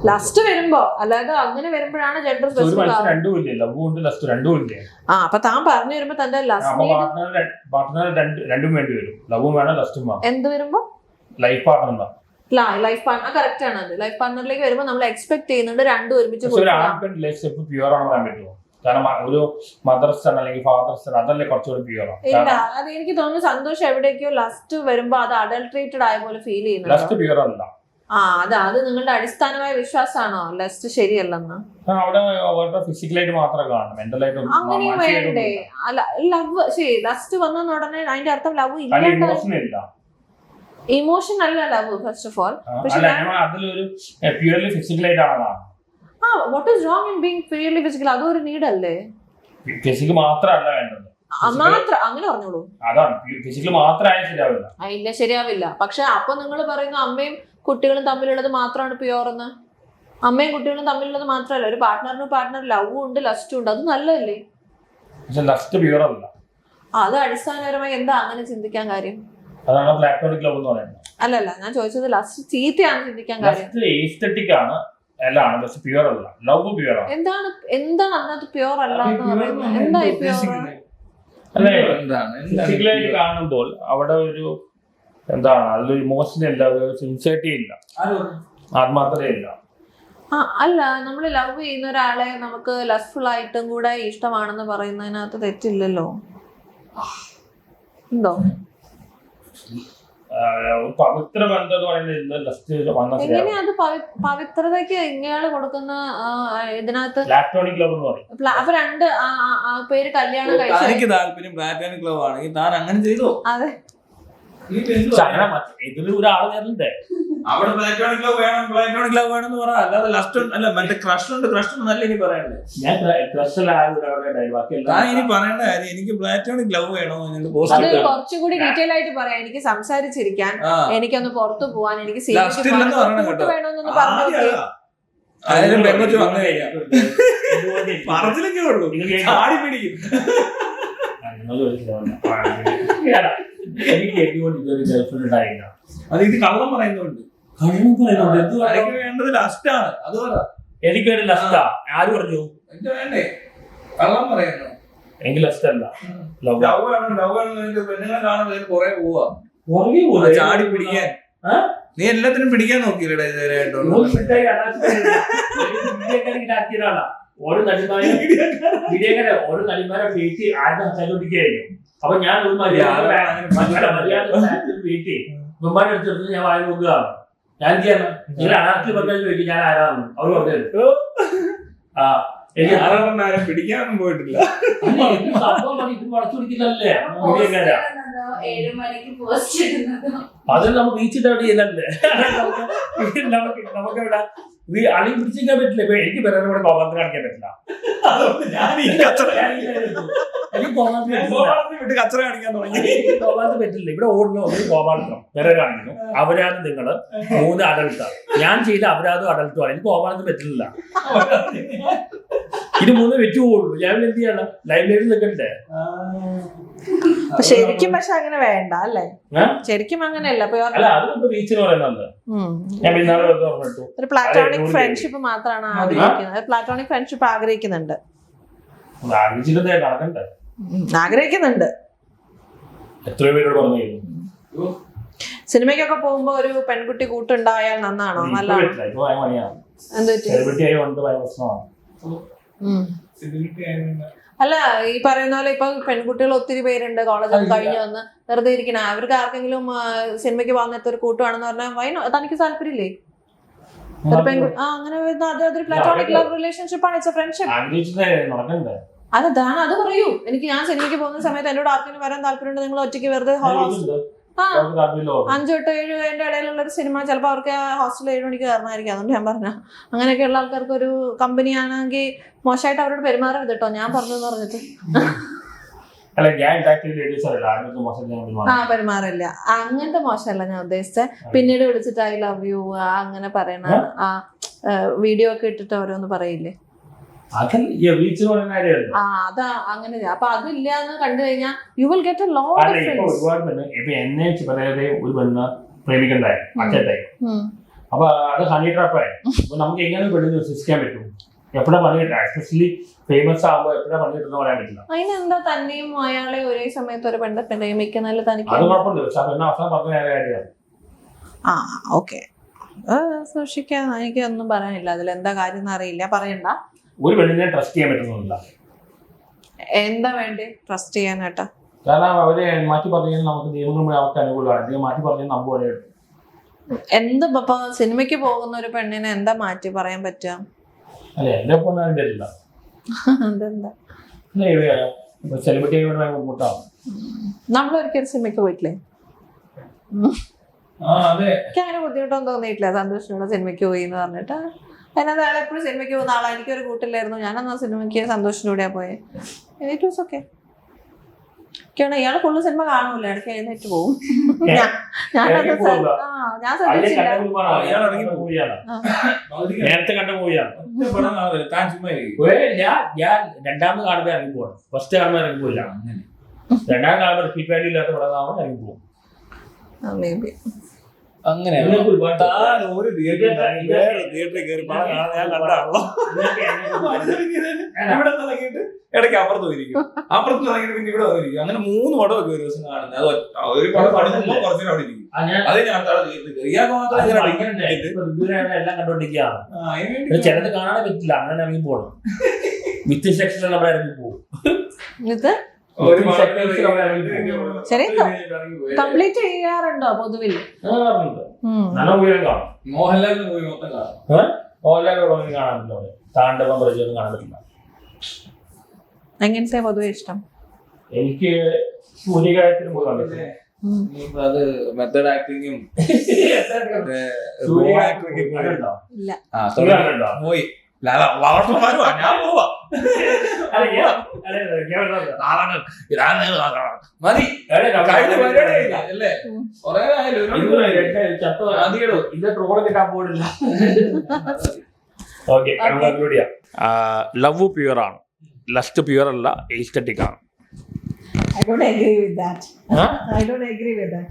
Lust വരുമ്പോ അല്ലാതെ അങ്ങനെ വരുമ്പോഴാണ് ജെൻഡർ സ്പെസിഫിക്. അപ്പൊ താൻ പറഞ്ഞു വരുമ്പോ തന്റെ എന്ത് വരുമ്പോ ലൈഫ് പാർട്ണർ കറക്റ്റ് ആണ്. അത് ലൈഫ് പാർട്ണറിലേക്ക് വരുമ്പോ നമ്മൾ എക്സ്പെക്ട് ചെയ്യുന്നുണ്ട് രണ്ടും ഒരുമിച്ച്. കാരണം ഒരു മദർ സൺ അല്ലെങ്കിൽ ഫാദർ സൺ അതല്ലേ കുറച്ചുകൂടി പ്യൂർ. ഇല്ല, അത് എനിക്ക് തോന്നുന്നു സന്തോഷം എവിടേക്കോ ലസ്റ്റ് വരുമ്പോ അത് അഡൾട്രേറ്റഡ് ആയ പോലെ ഫീൽ ചെയ്യുന്നു. ലസ്റ്റ് പ്യൂർ അല്ല. അത് നിങ്ങളുടെ അടിസ്ഥാനമായ വിശ്വാസമാണോ ലസ്റ്റ് ശരിയല്ലെന്ന്? അവിടെ ഫിസിക്കലായിട്ട് മാത്രമേ കാണും, മെന്റലായിട്ട് അങ്ങനെയും വേണ്ടേ? ലവ് ശരി, ലസ്റ്റ് വന്ന ഉടനെ അതിന്റെ അർത്ഥം ലവ് ഇല്ല. ഇമോഷൻ അല്ല ലവ് ഫസ്റ്റ് ഓഫ് ഓൾ. അതിലൊരു പ്യൂർലി ഫിസിക്കലായിട്ടാണ്. What is wrong in being purely physical? അതൊരു നീഡ് അല്ലേ? ഫിസിക്കൽ മാത്രമല്ല വേണ്ടത്. അങ്ങനെ പറഞ്ഞോളൂ. അതാണ് ഫിസിക്കൽ മാത്രമായാൽ ശരിയാവില്ല. ഇല്ല, ശരിയാവില്ല. പക്ഷെ അപ്പൊ നിങ്ങൾ പറയുന്ന അമ്മയും കുട്ടികളും തമ്മിലുള്ളത് മാത്രമാണ് പ്യൂർ എന്ന്. അമ്മയും കുട്ടികളും തമ്മിലുള്ളത് മാത്രമല്ല, ഒരു പാർട്ട്ണർ ലവും ഉണ്ട് ലസ്റ്റും ഉണ്ട്. അത് നല്ലതല്ലേ? ലസ്റ്റ് പ്യൂർ അല്ല. അത് അടിസ്ഥാനപരമായി എന്താ അങ്ങനെ ചിന്തിക്കാൻ കാര്യം? അതാണ് പ്ലാറ്റോണിക് ലവ് എന്ന് പറയുന്നത്. അല്ലല്ല, ഞാൻ ചോദിച്ചത് ലസ്റ്റ് ചീത്തയാണ് ചിന്തിക്കാൻ കാര്യം. എസ്തെറ്റിക് ആണ്, പ്യൂർ അല്ല. ലവ് പ്യൂർ ആണ്. എന്താണ് അതിനകത്ത് പ്യൂർ അല്ല എന്ന് പറയുന്നത്? എന്താ ഈ പ്യൂർ? ഫിസിക്കലായിട്ട് കാണുമ്പോൾ അവിടെ ഒരു എന്താണ്, അതിലൊരു ഇമോഷൻ ഇല്ല, ഒരു സിൻസിയറിറ്റി ഇല്ല, ആത്മാർത്ഥതയില്ല. അല്ല, നമ്മൾ ലവ് ചെയ്യുന്ന ഒരാളെ നമുക്ക് ലസ്റ്റ്ഫുൾ ആയിട്ടും കൂടെ ഇഷ്ടമാണെന്ന് പറയുന്നതിനകത്ത് തെറ്റില്ലല്ലോ. ഉണ്ടോ? പവിത്ര ബന്ധം എന്ന് പറയുന്നത് എങ്ങനെയാ അത് പവിത്രതയ്ക്ക് ഇങ്ങയാള് കൊടുക്കുന്ന ഇതിനകത്ത്? പ്ലാറ്റോണിക് ലവ് എന്ന് പറയും. അപ്പൊ രണ്ട് പേര് കല്യാണം കഴിച്ചു. താല്പര്യം പ്ലാറ്റോണിക് ലവ് ആണെങ്കിൽ താൻ അങ്ങനെ ചെയ്തോ? അതെ, ഇതിൽ ഒരാള് വരണ്ടേ? അവിടെ പ്ലാറ്റോണിക് ലവ് വേണം എന്ന് പറഞ്ഞാൽ അല്ലാതെ ലസ്റ്റ് അല്ല, മറ്റേ ക്രഷ് നല്ല ഇനി പറയണ്ടേ? ഞാൻ ഇനി പറയേണ്ട കാര്യം എനിക്ക് പ്ലാറ്റോണിക് ലവ് വേണോ? അത് കുറച്ചുകൂടി ഡീറ്റെയിൽ ആയിട്ട് പറയാം. എനിക്ക് സംസാരിച്ചിരിക്കാൻ, എനിക്കൊന്ന് പുറത്തു പോവാൻ, എനിക്ക് വേണമെന്നൊന്ന് പറഞ്ഞു. അതിലും പെങ്കൊച്ചു വന്നു കഴിഞ്ഞാൽ പറച്ചിലൊക്കെ ഉള്ളൂ, ആടി പിടിക്കും. എനിക്ക് ഇതൊരു ഗേൾഫ്രണ്ട് ഉണ്ടായില്ല. അത് ഇത് കള്ളം പറയുന്നുണ്ട്. വേണ്ടത് ലസ്റ്റാണ്. അത് പറ. എനിക്ക് വേണ്ടി ലസ്റ്റാ? ആര് പറഞ്ഞു? എനിക്ക് വേണ്ടേ? കള്ളം പറയുന്നു. എനിക്ക് ലസ്റ്റ് അല്ല. പെണ്ണുങ്ങളെ കാണുമ്പോൾ കുറെ പോവാ ചാടി പിടിക്കാൻ. നീ എല്ലാത്തിനും പിടിക്കാൻ നോക്കിയില്ലടാ ഇതുവരെയായിട്ടോ? ഓരോ നടിമാരെ വീട്ടിൽ ആദ്യം സംസാരിക്കുകയായിരുന്നു. അപ്പൊ ഞാൻ ഒരു മര്യാദ വീട്ടിൽ ബഹുമാനം എടുത്തെടുത്ത് ഞാൻ വായി നോക്കുകയാണ്. ഞാൻ ചെയ്യാൻ നിങ്ങൾ അനാഥിൽ പറഞ്ഞാൽ ചോദിക്കും ഞാൻ ആരാണെന്ന്. അവർ പറഞ്ഞു എനിക്ക് ആരാണെന്ന് പിടിക്കാനൊന്നും പോയിട്ടില്ല. സംഭവം ഇത് വളച്ചു പിടിക്കുന്നല്ലേ അത് നമുക്ക് റീച്ചിട്ട് ചെയ്യലല്ലേ? നമുക്കെവിടെ അളി പിടിച്ചിരിക്കാൻ പറ്റില്ല. ഇപ്പൊ എനിക്ക് പേരെ ഇവിടെ കോപാലത്ത് കാണിക്കാൻ പറ്റില്ല. കോപാലത്ത് പറ്റില്ല. ഇവിടെ ഓടുന്ന ഒരു കോപാലത്തം പേരെ കാണിക്കുന്നു. അവരാണ് നിങ്ങള് 3 അഡൽട്ടാണ്. ഞാൻ ചെയ്ത അപരാധം അഡൽട്ടുമാണ്. എനിക്ക് കോപാലത്ത് പറ്റില്ല. ഇത് 3 വെച്ചു പോകുള്ളൂ. ഞാൻ എന്ത് ചെയ്യണം? ലൈബ്രറിയിൽ നിൽക്കണ്ടേ? ശരിക്കും പക്ഷെ അങ്ങനെ വേണ്ട അല്ലേ? ശരിക്കും അങ്ങനെയല്ല. റീച്ചിന് പറയുന്നത് ഞാൻ ഒരു പ്ലാറ്റോണിക് ഫ്രണ്ട്ഷിപ്പ് മാത്രമാണ് ആഗ്രഹിക്കുന്നത്. പ്ലാറ്റോണിക് ഫ്രണ്ട്ഷിപ്പ് ആഗ്രഹിക്കുന്നുണ്ട്. എത്രയോ പേരോട് പറഞ്ഞു. സിനിമയ്ക്കൊക്കെ പോകുമ്പോ ഒരു പെൺകുട്ടി കൂട്ടുണ്ടായാൽ നന്നാണോ? നല്ലതാണോ? അല്ല, ഈ പറയുന്ന പോലെ ഇപ്പൊ പെൺകുട്ടികൾ ഒത്തിരി പേരുണ്ട് കോളേജിൽ കഴിഞ്ഞു വന്ന് വെറുതെ ഇരിക്കണ. അവർക്ക് ആർക്കെങ്കിലും സിനിമയ്ക്ക് പോകുന്ന ഒരു കൂട്ടുവാണെന്ന് പറഞ്ഞാൽ തനിക്ക് താല്പര്യമില്ലേ? അങ്ങനെ അതൊരു പ്ലാറ്റോണിക് ലവ് റിലേഷൻഷിപ്പ് ആണ്. It's A friendship. അതാണ്. അത് പറയൂ. ഞാൻ സിനിമയ്ക്ക് പോകുന്ന സമയത്ത് എന്നോട് ആർക്കെങ്കിലും വരാൻ താല്പര്യമുണ്ട്? നിങ്ങൾ ഒറ്റയ്ക്ക് വെറുതെ 5 തൊട്ട് 7 അതിന്റെ ഇടയിലുള്ള ഒരു സിനിമ ചിലപ്പോൾ അവർക്ക് ഹോസ്റ്റലിൽ 7 മണിക്ക് കയറണമായിരിക്കും. അതുകൊണ്ട് ഞാൻ പറഞ്ഞ അങ്ങനെയൊക്കെയുള്ള ആൾക്കാർക്ക് ഒരു കമ്പനി ആണെങ്കിൽ മോശമായിട്ട് അവരോട് പെരുമാറരുത് കേട്ടോ. ഞാൻ പറഞ്ഞെന്ന് പറഞ്ഞിട്ട് പെരുമാറില്ല. അങ്ങനത്തെ മോശമല്ല ഞാൻ ഉദ്ദേശിച്ചത്. പിന്നീട് വിളിച്ചിട്ട് ഐ ലവ് യു അങ്ങനെ പറയണ വീഡിയോ ഒക്കെ ഇട്ടിട്ട് ഓരോന്ന് പറയില്ലേ? അതാ അങ്ങനെ. അപ്പൊ അതില്ലാന്ന് കണ്ടു കഴിഞ്ഞാൽ you will get a lot of friends. ഒരുപാട് പെണ്ണ് ഇപ്പൊ എന്നെ പറയാതെ ഒരു പെണ്ണ് പ്രേമിക്കണ്ടായി അച്ഛട്ടായി. അപ്പൊ അത് ഹണി ട്രാപ്പായി. അപ്പൊ നമുക്ക് എങ്ങനെ പെണ്ണിന് വിശ്വസിക്കാൻ പറ്റും? എപ്പോഴാ പണി കിട്ടുക? എസ്പെഷ്യലി ഫേമസ് ആകുമ്പോൾ എപ്പോഴാ പണി കിട്ടുന്ന പറയാൻ പറ്റില്ല. അതിനെന്താ തന്നെയും അയാളെ ഒരേ സമയത്ത് ഒരു പെണ്ണെ പ്രേമിക്കുന്നതിൽ തനിക്ക് അത് കുഴപ്പമില്ല. പക്ഷെ ആ പെണ്ണ് അവസാനം പറഞ്ഞ കാര്യമാണ്. ആ ഓക്കെ, സൂക്ഷിക്കാൻ എനിക്ക് ഒന്നും പറയാനില്ല. അതിലെന്താ കാര്യം എന്ന് അറിയില്ല, പറയണ്ട. ഒരു പെണ്ണിനെ ട്രസ്റ്റ് ചെയ്യാൻ പറ്റുന്നില്ല. എന്താ വേണ്ടി ട്രസ്റ്റ് ചെയ്യാനായിട്ടാ? കാരണം അവര് മാറ്റി പറഞ്ഞാൽ നമുക്ക് നിയമങ്ങൾ അവർക്ക് അനുകൂലമാണ്. അല്ലെങ്കിൽ മാറ്റി പറഞ്ഞാൽ നമുക്ക് പോലെ എന്ത് ഇപ്പൊ സിനിമയ്ക്ക് പോകുന്ന ഒരു പെണ്ണിനെ എന്താ മാറ്റി പറയാൻ പറ്റുക? അല്ലെ എന്റെ പൊണ്ണാൻ പറ്റില്ല. അതെന്താ? സെലിബ്രിറ്റി ആയതുകൊണ്ട് ഭയങ്കര ബുദ്ധിമുട്ടാണ്. നമ്മളൊരിക്കലും സിനിമയ്ക്ക് പോയിട്ടില്ലേ? അതെ. എനിക്ക് അങ്ങനെ ബുദ്ധിമുട്ടൊന്നും തോന്നിയിട്ടില്ല. സന്തോഷത്തോടെ സിനിമയ്ക്ക് പോയി എന്ന് പറഞ്ഞിട്ട്. അതിനകത്ത് അയാൾ എപ്പോഴും സിനിമയ്ക്ക് പോകുന്ന ആളാണ്. എനിക്കൊരു കൂട്ടില്ലായിരുന്നു. ഞാനന്നാ സിനിമയ്ക്ക് സന്തോഷത്തിലൂടെയാ പോയെ. It was okay. ഇയാള് ഫുള്ള് സിനിമ കാണൂല, ഇടയ്ക്ക് എഴുന്നേറ്റ് പോകും. ഞാനത് ഞാൻ ശ്രദ്ധിച്ചില്ല. നേരത്തെ കണ്ട മൂവിയാണ്. ഞാൻ രണ്ടാമത് കാണുമ്പോൾ ഇറങ്ങി പോകണം. ഫസ്റ്റ് കാണുമ്പോൾ ഇറങ്ങി പോയില്ല. രണ്ടാമത് കാണുമ്പോൾ റിപ്പീറ്റ് വാല്യൂ ഇല്ലാത്ത പടം കാണുമ്പോൾ ഇറങ്ങി പോകും. അങ്ങനെ ഒരു തിയേറ്ററിൽ കയറി പടം കാണാൻ ഞാൻ കണ്ടാണല്ലോ. ഇവിടെ തുടങ്ങിയിട്ട് ഇടയ്ക്ക് അപ്പുറത്ത് പോയിരിക്കും, അപ്പുറത്ത് തുടങ്ങിയിട്ട് പിന്നെ ഇവിടെ വന്നിരിക്കും. അങ്ങനെ 3 പടമൊക്കെ ഒരു ദിവസം കാണുന്നത്. അത് ഒരു പടം തുടങ്ങുമ്പോൾ കുറച്ചു അവിടെ ഇരിക്കും. അത് ഞാൻ ഇയാൾക്ക് മാത്രം എല്ലാം കണ്ടോണ്ടിരിക്കുകയാണ്. ചിലത് കാണാനേ പറ്റില്ല. അങ്ങനെ ഇറങ്ങി പോകണം. വിത്ത് സെക്ഷൻ നമ്മൾ ഇറങ്ങി പോകും. ശരി, കംപ്ലീറ്റ് ചെയ്യാറുണ്ടോ പൊതുവിൽ? നല്ല മൂവിയും കാണും. മോഹൻലാലിന്റെ മൂവി മൊത്തം കാണും. മോഹൻലാലിന്റെ കാണാനില്ല. താണ്ഡവം പ്രജയൊന്നും കാണാൻ പറ്റില്ല. എങ്ങനത്തെ പൊതുവെ ഇഷ്ടം? എനിക്ക് സൂര്യകാര്യത്തിന് പോയി കണ്ടിട്ടില്ല. അത് മെത്തേഡ് ആക്ടിങ്ങും പോയി ഞാൻ പോവാ മതി. അല്ലേ കൊറേ ട്രോള് കിട്ടാൻ പോടില്ല. ഓക്കെ, ലവ് പ്യുവർ ആണ്, ലസ്റ്റ് പ്യുവർ അല്ല, എസ്തെറ്റിക് ആണ്. I don't agree with that. I don't agree with that.